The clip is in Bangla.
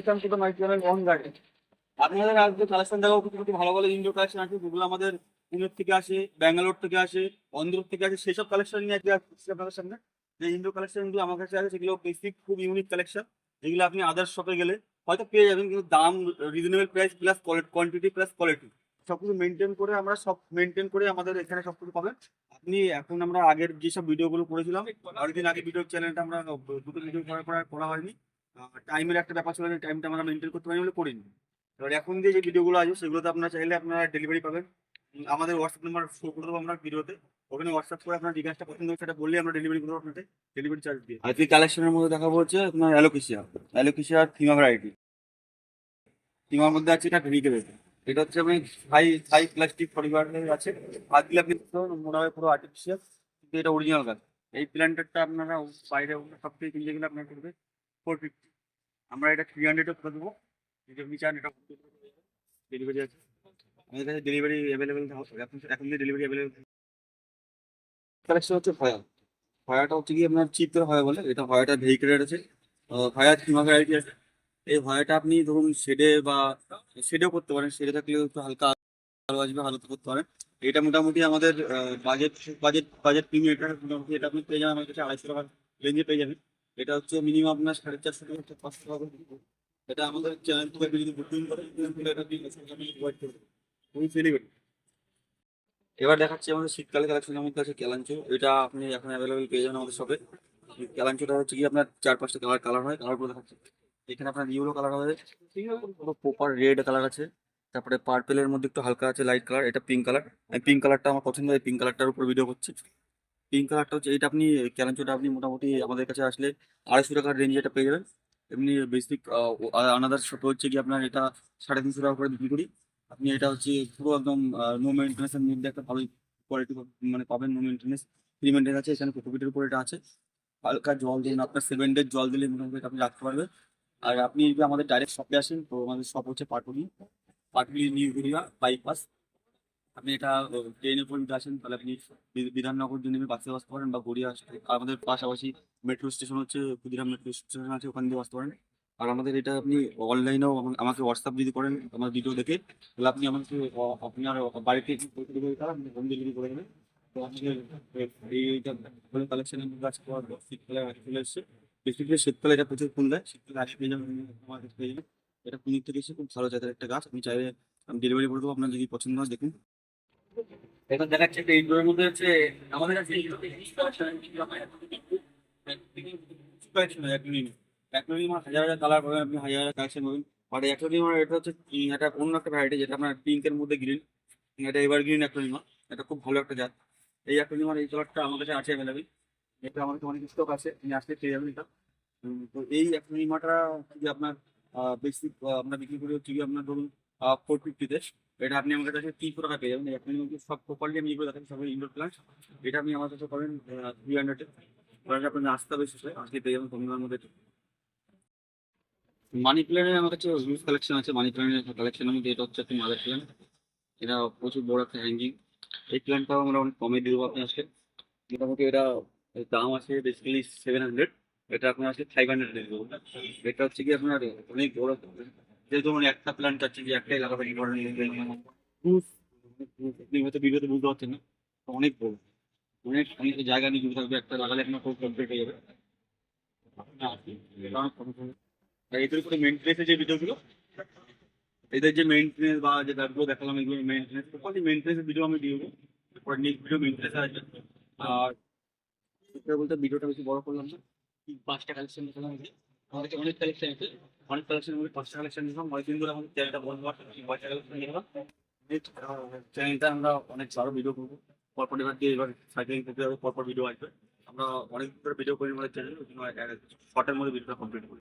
Welcome to the my channel on garden. আপনাদের আজকে কালেকশন দেখাবো কিছু কিছু ভালো ভালো ইনডোর কালেকশন আছে যেগুলো আমাদের পুনের থেকে আসে, ব্যাঙ্গালোর থেকে আসে, অন্ধ্র থেকে আসে। সেসব কালেকশন নিয়ে আজকে আসছি আপনাদের সামনে। যে ইনডোর কালেকশনগুলো আমার কাছে আছে সেগুলো বেসিক খুব ইউনিক কালেকশন, যেগুলো আপনি আদার্স শপে গেলে হয়তো পেয়ে যাবেন, কিন্তু দাম reasonable price plus quantity plus quality সবকিছু মেনটেন করে, আমরা সব মেনটেন করে আমাদের এখানে সবকিছু পাবেন। আপনি এখন আমরা আগের যেসব ভিডিওগুলো করেছিলাম, অনেকদিন আগে ভিডিও চ্যানেলটা আমরা দুটো ভিডিও করা হয়নি। টাইমের একটা ব্যাপার ছিল, টাইমটা আমরা মেনটেন করতে পারি বলে করিনি। এবার এখন যে ভিডিওগুলো আছে সেগুলোতে আপনারা চাইলে আপনারা ডেলিভারি পাবেন। আমাদের হোয়াটসঅ্যাপ নাম্বার শো করে দেবো আমরা ভিডিওতে, ওখানে হোয়াটসঅ্যাপ করে আপনার ডিটেলসটা পছন্দ হচ্ছে সেটা বললে আমরা ডেলিভারি করবো আপনাদের ডেলিভারি চার্জ দিয়ে। আজকে কালেকশনের মধ্যে দেখাবো হচ্ছে আপনার অ্যালোকেশিয়া থিমা ভ্যারাইটি। থিমার মধ্যে আছে এটা ভেরিকে রয়েছে, এটা হচ্ছে আপনি হাই প্লাস্টিক পরিবারের আছে। হাত দিলে আপনি মনে হয় পুরো আর্টিফিশিয়াল, কিন্তু এটা অরিজিনাল গাছ। এই প্ল্যান্টারটা আপনারা বাইরে সব থেকে কিনতে গেলে আপনার করবে 450, আমরা এটা 300 করে দেবো। যদি আপনি চান এটা ডেলিভারি আছে, আমাদের কাছে ডেলিভারি অ্যাভেলেবেল। এখন যে ডেলিভারি অ্যাভেলেবেল কালেকশন হচ্ছে ভয়াটা হচ্ছে কি আপনার চিপ হয় বলে, এটা ভয়াটা ভেহিকেলের আছে। ভয়া থিমা ভ্যারাইটি আছে। এই ভয়াটা আপনি ধরুন শেডেও করতে পারেন, শেডে থাকলেও একটু হালকা আলো আসবে, হালকা করতে পারেন। এটা মোটামুটি আমাদের বাজেট বাজেট প্রিমিয়াম। এটা মোটামুটি এটা আপনি পেয়ে যাবেন আমার কাছে 250 টাকা রেঞ্জে পেয়ে যাবেন। এটা হচ্ছে মিনিমাম আপনার 450 থেকে 500 টাকা করে পড়বে। এটা আমাদের চ্যানেল থেকে আপনি যদি বুকিং করেন তাহলে এটা আপনি প্রোভাইড করবেন, খুবই ফেলিবেন। এবার দেখাচ্ছি আমাদের শীতকালে কালেকশনের মধ্যে আছে ক্যালাঞ্চো। এটা আপনি এখন অ্যাভেলেবেল পেয়ে যাবেন আমাদের শপে। ক্যালাঞ্চোটা হচ্ছে কি আপনার 4-5টা কালার হয়, কালার করে দেখাচ্ছি। এখানে আপনার ইয়েলো কালার হবে, ঠিক আছে, পুরো প্রপার রেড কালার আছে। তারপরে পার্পেলের মধ্যে একটু হালকা আছে লাইট কালার, এটা পিঙ্ক কালার। আমি পিঙ্ক কালারটা আমার পছন্দ হয়, পিঙ্ক কালারটার উপর ভিডিও করছি। পিঙ্ক কালারটা হচ্ছে এটা আপনি ক্যালাঞ্চোটা আপনি মোটামুটি আমাদের কাছে আসলে 250 টাকার রেঞ্জে এটা পেয়ে যাবেন। এমনি বেসিক আনাদার শপে হচ্ছে কি আপনার এটা 350 টাকা করে বিক্রি করি। আপনি এটা হচ্ছে পুরো একদম নো মেনটেন্সের মধ্যে একটা ভালো কোয়ালিটি মানে পাবেন। নো মেনটেন্স, ফ্রি মেনটেন্স আছে এখানে, কোকোপিটের উপর এটা আছে। হালকা জল দিন, আপনার 7 ডেজ জল দিলে মোটামুটি এটা আপনি রাখতে পারবেন। আর আপনি যদি আমাদের ডাইরেক্ট শপে আসেন, তো আমাদের শপ হচ্ছে পাটুলি নিউ গড়িয়া বাইপাস। আপনি এটা ট্রেনের উপর যদি আসেন তাহলে আপনি বিধাননগর যদি নেমে বাসে আসতে পারেন, বা গড়িয়া আসতে। আর আমাদের পাশাপাশি মেট্রো স্টেশন হচ্ছে ক্ষুদিরাম মেট্রো স্টেশন আছে, ওখান দিয়ে আসতে পারেন। আর আমাদের এটা আপনি অনলাইনেও আমাকে হোয়াটসঅ্যাপ যদি করেন আমার ভিডিও দেখে, তাহলে আপনি আমাকে আপনার বাড়িতে হোম ডেলিভারি করে দেবেন। তো আমাদের এইটা কালেকশনের মধ্যে আজকে শীতকালে আগে চলে এসছে। বেসিক্যালি শীতকালে এটা প্রচুর ফুল দেয়, শীতকালে আগে পেয়ে যাবেন আমার কাছে পেয়ে যাবেন। এটা পুরীর থেকে এসে খুব ভালো জাতের একটা গাছ, আপনি চাইলে আমি ডেলিভারি করে দেবো, আপনার যদি পছন্দ হয় দেখুন। এটা দেখাচ্ছে একটা ইনডোরের মধ্যে হচ্ছে আমাদের কাছে অ্যাকুয়ারিয়াম হাজার হাজার কালার পাবেন, আপনি হাজার হাজার কালেকশন পাবেন। আর অ্যাকুয়ারিয়াম এটা হচ্ছে এটা অন্য একটা ভ্যারাইটি, যেটা আপনার পিঙ্কের মধ্যে গ্রিন। এটা এভার গ্রিন অ্যাকুয়ারিয়াম, এটা খুব ভালো একটা জাত। এই অ্যাকুয়ারিয়াম এই কালারটা আমার কাছে আছে অ্যাভেলেবেল। এটা আমার কাছে অনেক স্টক আছে, আপনি আসলে পেয়ে যাবেন এটা। তো এই অ্যাকুয়ারিয়ামটা যে আপনার বেসিক আমরা বিক্রি করি হচ্ছে কি আপনার ধরুন 450-তে। এটা আপনি আমার কাছে 300 টাকা পেয়ে যাবেন। এখন কিন্তু সব প্রপারলি আমি এগুলো দেখাচ্ছি, সবাই ইনডোর প্লান্ট। এটা আপনি আমার কাছে পাবেন 300-এ। আপনার আসতে হবে শেষে আসলে পেয়ে যাবেন কম দামের মধ্যে। মানি প্ল্যানের আমার কাছে হিউজ কালেকশন আছে। মানি প্ল্যানের কালেকশনের মধ্যে এটা হচ্ছে একটা মাদার প্ল্যান। এটা প্রচুর বড় একটা হ্যাঙ্গিং। এই প্ল্যানটাও আমরা অনেক কমে দিয়ে দেবো আপনি আসলে। মোটামুটি এটা এর দাম আছে বেসিক্যালি 700, এটা আপনার আছে 500 দিয়ে দেবো। এটা হচ্ছে কি আপনার অনেক বড়, যে ধরুন একটা প্ল্যান্ট আছে যে একটাই লাগাবেন এই ধরনের আপনি হয়তো ভিডিওতে বুঝতে পারছেন না, তো অনেক বড়, অনেক অনেক জায়গা নিয়ে জুড়ে থাকবে, একটা লাগালে আপনার খুব কমপ্লিট হয়ে যাবে। আর এদের উপরে মেনটেন্সের যে ভিডিওগুলো, এদের যে মেনটেন্স বা যে ব্যাগগুলো দেখালাম, এগুলো মেনটেন্স প্রপারলি মেনটেন্সের ভিডিও আমি দিয়ে দেবো। তারপরে নেক্সট ভিডিও মেনটেন্স আসবে। আর সত্যি বলতে ভিডিওটা বেশি বড় করলাম না, 5টা কালেকশন দেখালাম আজকে। আমার কাছে অনেক কালেকশন আছে, অনেক কালেকশন মধ্যে 5টা কালেকশন দিলাম। অনেকদিন ধরে আমাদের চ্যানেলটা বন্ধ আছে, 5টা কালেকশন দিলাম। চ্যানেলটা আমরা অনেক আরো ভিডিও করবো পরপর, এবার দিয়ে এবার সাইকেলিং করতে যাবো, পরপর ভিডিও আসবে। আমরা অনেক ধরে ভিডিও করি আমাদের চ্যানেল, শর্টের মধ্যে ভিডিওটা কমপ্লিট করি।